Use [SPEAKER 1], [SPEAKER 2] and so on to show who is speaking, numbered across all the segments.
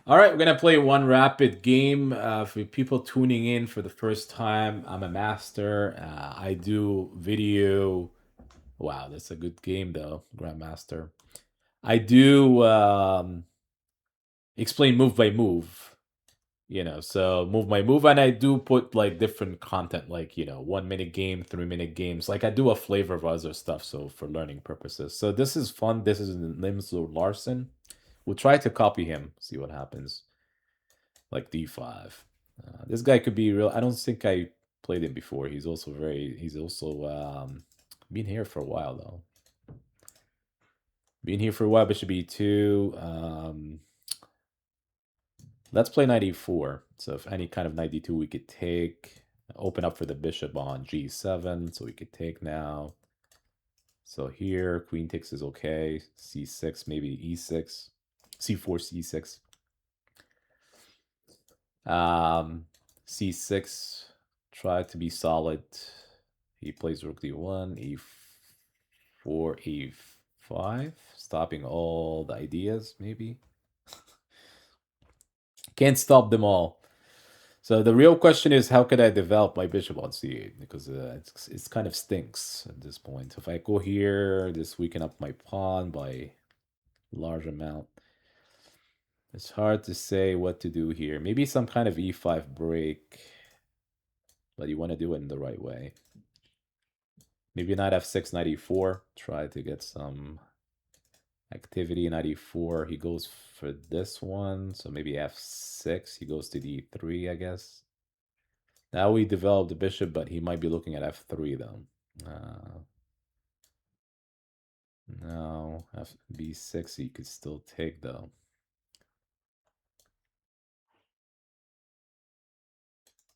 [SPEAKER 1] All right, we're gonna play one rapid game. For people tuning in for the first time, I'm a master. I do video. Wow, that's a good game though, Grandmaster. I do explain move by move. So move by move, and I do put like different content, like 1 minute game, 3 minute games. Like I do a flavor of other stuff, so for learning purposes. So this is fun. This is Nimzo Larson. We'll try to copy him, see what happens. Like D5. This guy could be real. I don't think I played him before. He's also been here for a while though. Been here for a while. Bishop E2. Let's play knight E4. So if any kind of knight D2 we could take. Open up for the bishop on G7. So we could take now. So here, queen takes is okay. C6, maybe E6. C4, C6. C6, try to be solid. He plays rook d1, e4, e5, stopping all the ideas, maybe. Can't stop them all. So the real question is, how could I develop my bishop on c8? Because it's kind of stinks at this point. If I go here, this weaken up my pawn by large amount. It's hard to say what to do here. Maybe some kind of e5 break. But you want to do it in the right way. Maybe knight f6, knight e4. Try to get some activity. Knight e4. He goes for this one. So maybe f6. He goes to d3, I guess. Now we develop the bishop, but he might be looking at f3 though. No, b6 he could still take though.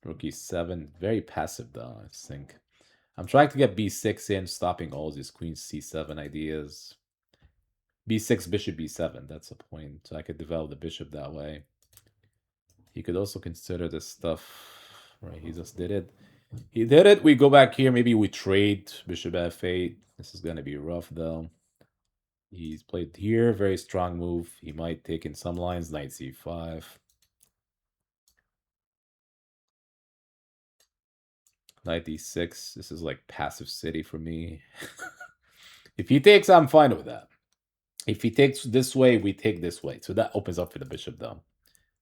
[SPEAKER 1] Rook e7, very passive though, I think. I'm trying to get b6 in, stopping all these queen c7 ideas. b6, bishop b7, that's the point. So I could develop the bishop that way. He could also consider this stuff. Right, he just did it. He did it. We go back here. Maybe we trade bishop f8. This is going to be rough, though. He's played here. Very strong move. He might take in some lines. Knight c5. Knight d6. This is like passive city for me. If he takes, I'm fine with that. If he takes this way, we take this way. So that opens up for the bishop, though.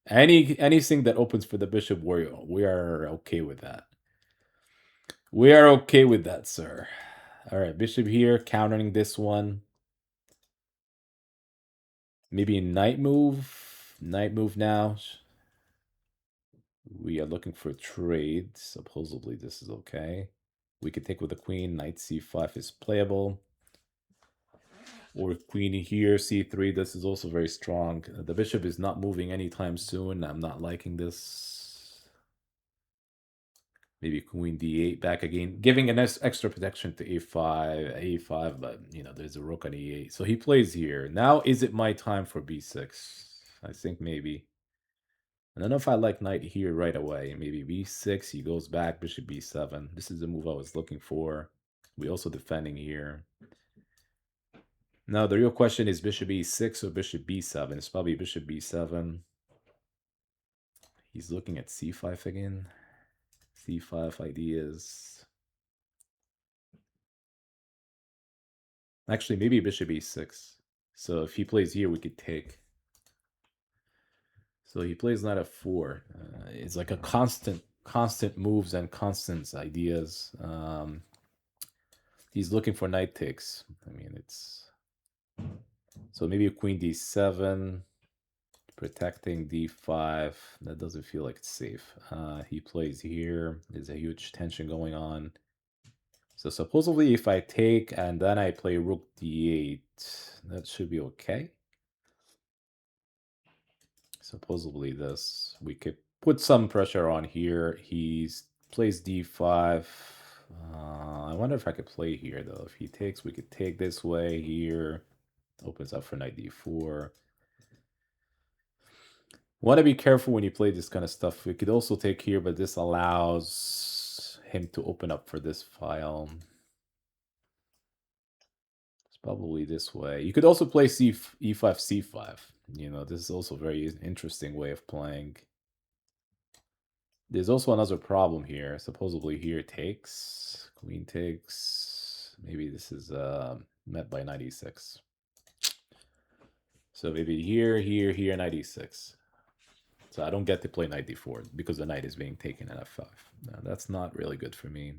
[SPEAKER 1] Anything that opens for the bishop, we are okay with that. We are okay with that, sir. All right, bishop here, countering this one. Maybe a knight move. Knight move now. We are looking for a trade. Supposedly this is okay. We could take with the queen. Knight c5 is playable. Or queen here, c3. This is also very strong. The bishop is not moving anytime soon. I'm not liking this. Maybe queen d8 back again, giving an extra protection to a5, but there's a rook on e8. So he plays here. Now is it my time for b6? I think maybe. I don't know if I like knight here right away. Maybe b6, he goes back, bishop b7. This is the move I was looking for. We also defending here. Now the real question is bishop e6 or bishop b7. It's probably bishop b7. He's looking at c5 again. c5 ideas. Actually, maybe bishop e6. So if he plays here, we could take. So he plays knight f4. It's like a constant moves and constant ideas. He's looking for knight takes. I mean, it's... So maybe a queen d7, protecting d5. That doesn't feel like it's safe. He plays here. There's a huge tension going on. So supposedly if I take and then I play rook d8, that should be okay. Supposedly this, we could put some pressure on here. He plays d5. I wonder if I could play here though. If he takes, we could take this way here. Opens up for knight d4. Want to be careful when you play this kind of stuff. We could also take here, but this allows him to open up for this file. It's probably this way. You could also play e5, c5. This is also a very interesting way of playing. There's also another problem here. Supposedly here takes, queen takes. Maybe this is met by 96. So maybe here, 96. So I don't get to play knight d4 because the knight is being taken at f5. Now, that's not really good for me.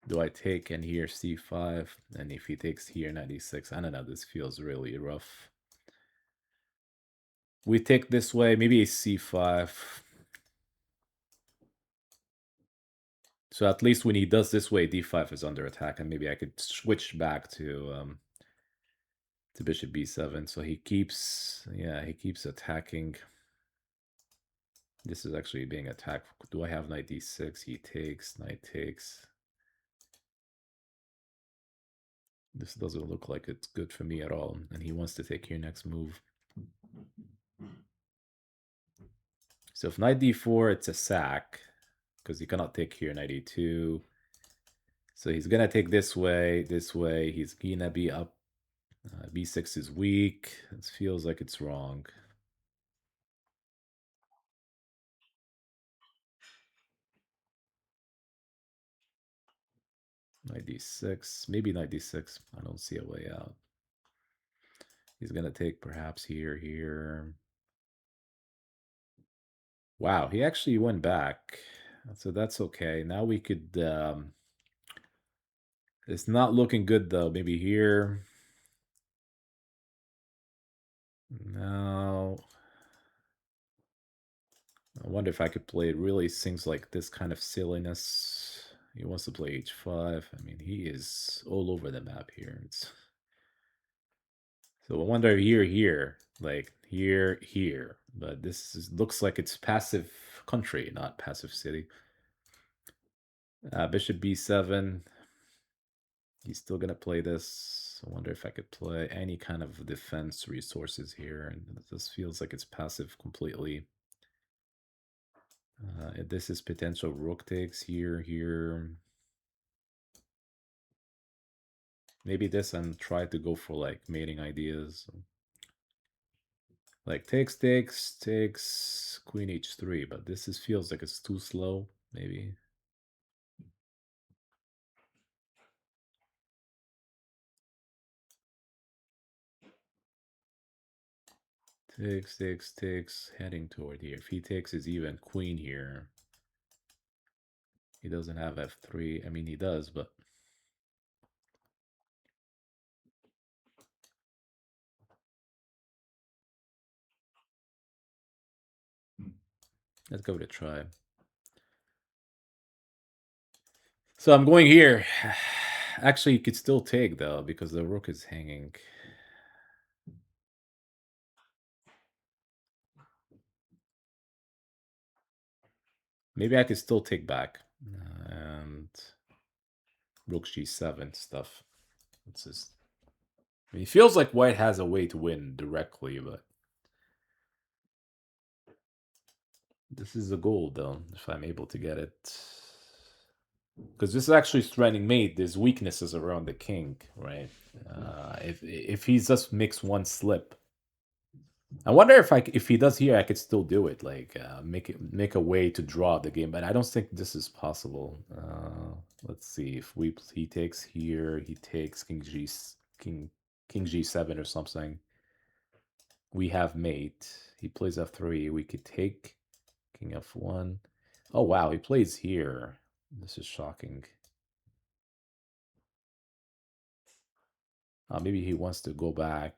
[SPEAKER 1] Do I take and here c5? And if he takes here 96, I don't know, this feels really rough. We take this way, maybe a c5. So at least when he does this way, d5 is under attack, and maybe I could switch back to bishop b7. So he keeps, yeah, he keeps attacking. This is actually being attacked. Do I have knight d6? He takes, knight takes. This doesn't look like it's good for me at all. And he wants to take your next move. So if knight d4, it's a sack, because he cannot take here knight e2. So he's going to take this way, this way. He's going to be up. b6 is weak. It feels like it's wrong. Knight d6, maybe knight d6. I don't see a way out. He's going to take perhaps here. Wow, he actually went back. So that's okay. Now we could... it's not looking good, though. Maybe here. No. I wonder if I could play really things like this kind of silliness. He wants to play h5. I mean, he is all over the map here. So I wonder here, like here. But looks like it's passive country, not passive city. Bishop b7. He's still gonna play this. I wonder if I could play any kind of defense resources here. And this feels like it's passive completely. This is potential rook takes here. Maybe this and try to go for like mating ideas. Like takes, queen h3, but this feels like it's too slow, maybe. Takes, heading toward here. If he takes his even queen here, he doesn't have f3. I mean, he does, but let's go to try. So I'm going here. Actually, you could still take, though, because the rook is hanging. Maybe I could still take back. And rook g7 stuff. It's just... I mean, it feels like white has a way to win directly, but... this is a goal, though, if I'm able to get it. Because this is actually threatening mate. There's weaknesses around the king, right? If he just makes one slip, I wonder if he does here, I could still do it, like make a way to draw the game. But I don't think this is possible. Let's see if he takes here, he takes king g7 or something. We have mate. He plays f3. We could take king f1. Oh wow, he plays here. This is shocking. Maybe he wants to go back,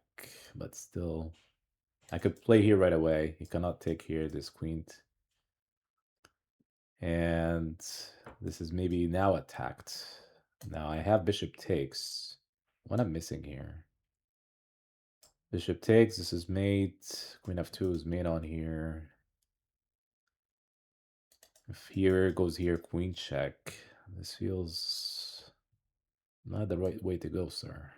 [SPEAKER 1] but still. I could play here right away. He cannot take here this queen. And this is maybe now attacked. Now I have bishop takes. What I'm missing here? Bishop takes, this is mate. Queen f2 is mate on here. If here goes here, queen check. This feels not the right way to go, sir.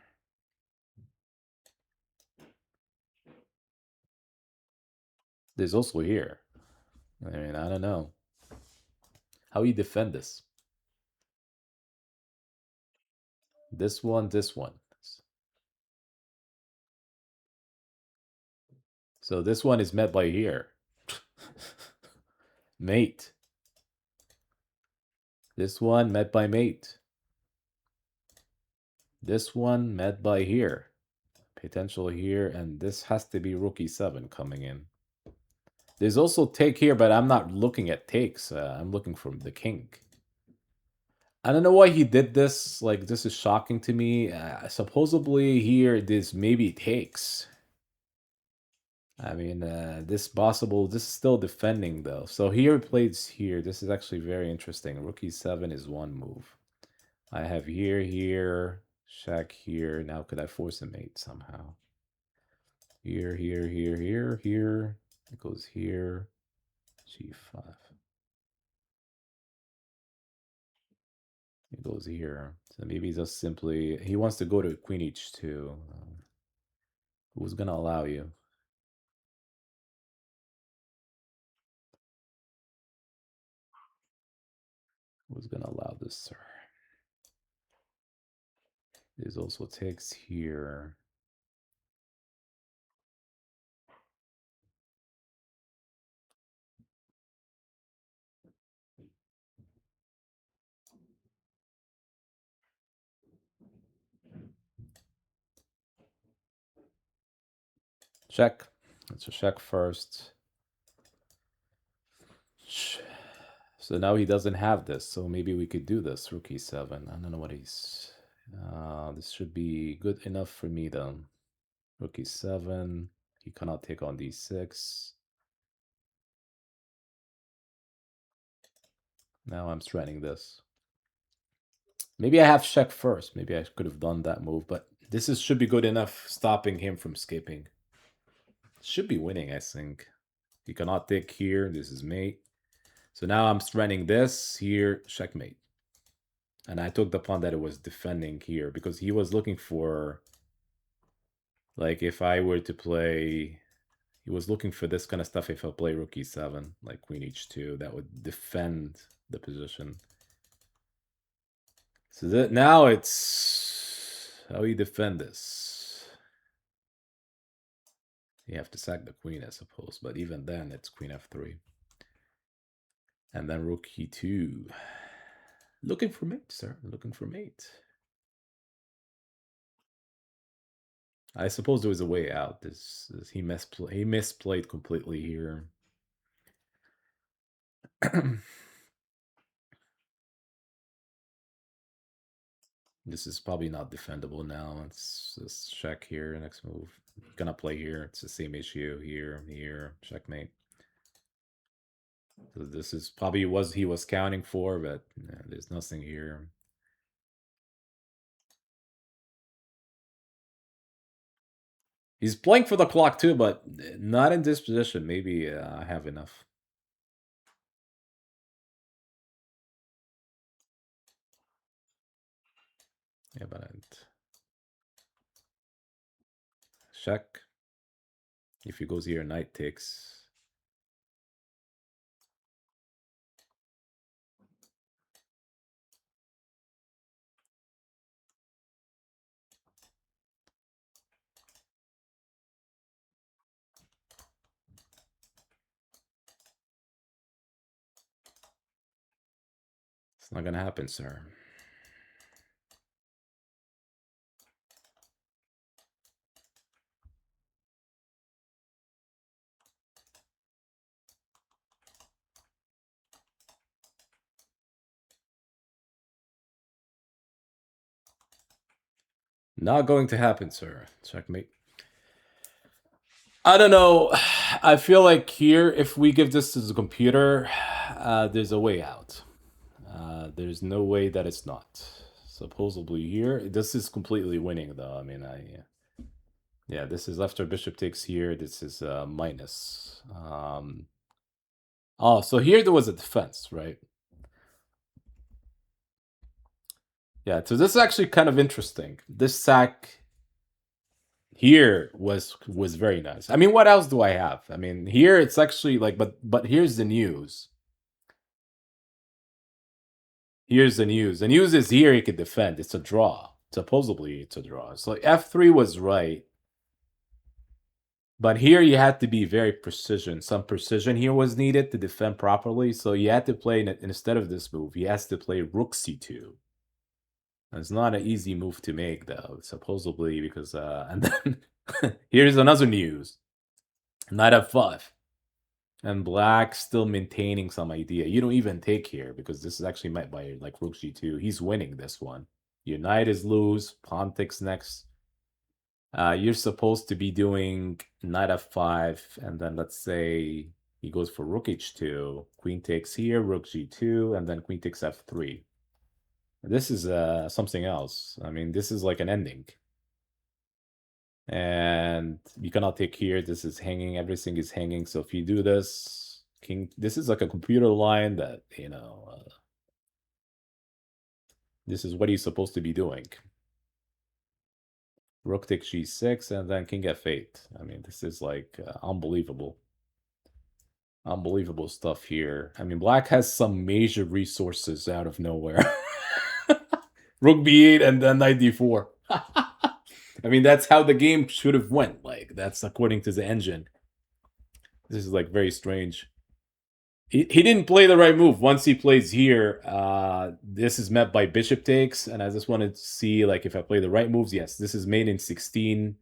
[SPEAKER 1] There's also here. I mean, I don't know. How you defend this? This one, this one. So this one is met by here. Mate. This one met by mate. This one met by here. Potential here, and this has to be rookie 7 coming in. There's also take here, but I'm not looking at takes. I'm looking for the king. I don't know why he did this. Like, this is shocking to me. Supposedly here, this maybe takes. I mean, this is still defending though. So here plays here. This is actually very interesting. Rookie 7 is one move. I have here, shack here. Now could I force a mate somehow? Here. It goes here. G5. It goes here. So maybe just simply he wants to go to Queen H2. Who's gonna allow you? Who's gonna allow this, sir? There's also takes here. Check. Let's check first. So now he doesn't have this. So maybe we could do this. Rookie 7. I don't know what he's. This should be good enough for me then. Rookie 7. He cannot take on D6. Now I'm threatening this. Maybe I have check first. Maybe I could have done that move, but this should be good enough stopping him from skipping. Should be winning, I think. He cannot take here. This is mate. So now I'm threatening this here, checkmate. And I took the pawn that it was defending here because he was looking for, like, if I were to play, he was looking for this kind of stuff. If I play rook e7, like queen h2, that would defend the position. So that now it's how you defend this. You have to sack the queen, I suppose, but even then it's queen f3. And then rook e2. Looking for mate, sir. Looking for mate. I suppose there was a way out. He misplayed completely here. This is probably not defendable now. Let's just check here. Next move. Gonna play here. It's the same issue here. Checkmate. So this is probably was he was counting for, but there's nothing here. He's playing for the clock too, but not in this position. Maybe I have enough. Yeah, but check. If he goes here, knight takes. It's not gonna happen, sir. Not going to happen, sir. Checkmate. I don't know. I feel like here, if we give this to the computer, there's a way out. There's no way that it's not. Supposedly here, this is completely winning though. I mean, yeah, this is after bishop takes here. This is minus. Oh, so here there was a defense, right? Yeah, so this is actually kind of interesting. This sack, Here was very nice. I mean, what else do I have? I mean, here it's actually like, but here's the news. Here's the news. The news is here he could defend. It's a draw. Supposedly it's a draw. So f3 was right. But here you had to be very precision. Some precision here was needed to defend properly. So you had to play, instead of this move, he has to play rook c2. It's not an easy move to make, though, supposedly, because, and then here's another news. Knight f5. And black still maintaining some idea. You don't even take here, because this is actually met by, like, rook g2. He's winning this one. Your knight is loose. Pawn takes next. You're supposed to be doing knight f5, and then let's say he goes for rook h2. Queen takes here, rook g2, and then queen takes f3. This is something else. I mean, this is like an ending. And you cannot take here. This is hanging. Everything is hanging. So if you do this, king, this is like a computer line that, this is what he's supposed to be doing. Rook takes g6, and then king f8. I mean, this is like unbelievable. Unbelievable stuff here. I mean, black has some major resources out of nowhere. Rook b8 and then knight d4. I mean, that's how the game should have went. Like, that's according to the engine. This is like very strange. He didn't play the right move. Once he plays here, this is met by bishop takes, and I just wanted to see like if I play the right moves. Yes, this is made in 16.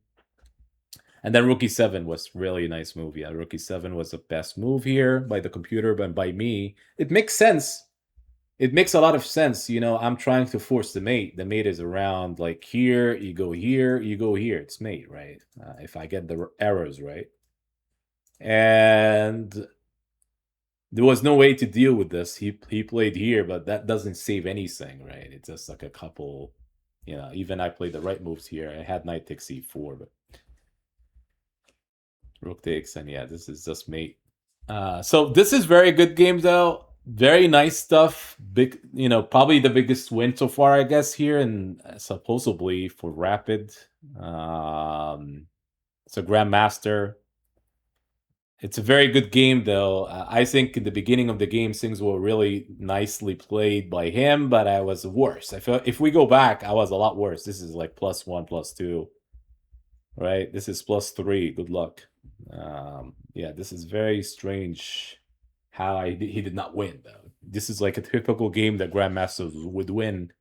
[SPEAKER 1] And then rook e7 was really a nice move. Yeah, rook e7 was the best move here by the computer, but by me, it makes sense. It makes a lot of sense. I'm trying to force the mate. The mate is around like here, you go here, you go here. It's mate, right? If I get the arrows right. And there was no way to deal with this. He played here, but that doesn't save anything, right? It's just like a couple, even I played the right moves here. I had knight takes c4, but rook takes, and yeah, this is just mate. So this is very good game, though. Very nice stuff. Big, probably the biggest win so far, I guess, here, and supposedly for Rapid. It's a Grandmaster. It's a very good game, though. I think in the beginning of the game, things were really nicely played by him, but I was worse. I feel if we go back, I was a lot worse. This is like +1, +2, right? This is +3. Good luck. Yeah, this is very strange how he did not win, though. This is like a typical game that Grandmasters would win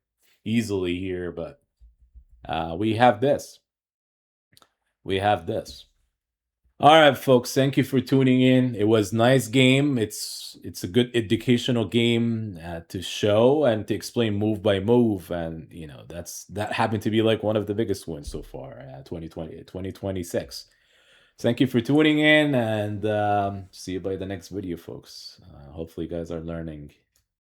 [SPEAKER 1] easily here, but we have this. We have this. All right, folks, thank you for tuning in. It was a nice game. It's a good educational game to show and to explain move by move, and that happened to be like one of the biggest wins so far, 2026. Thank you for tuning in, and see you by the next video, folks. Hopefully you guys are learning.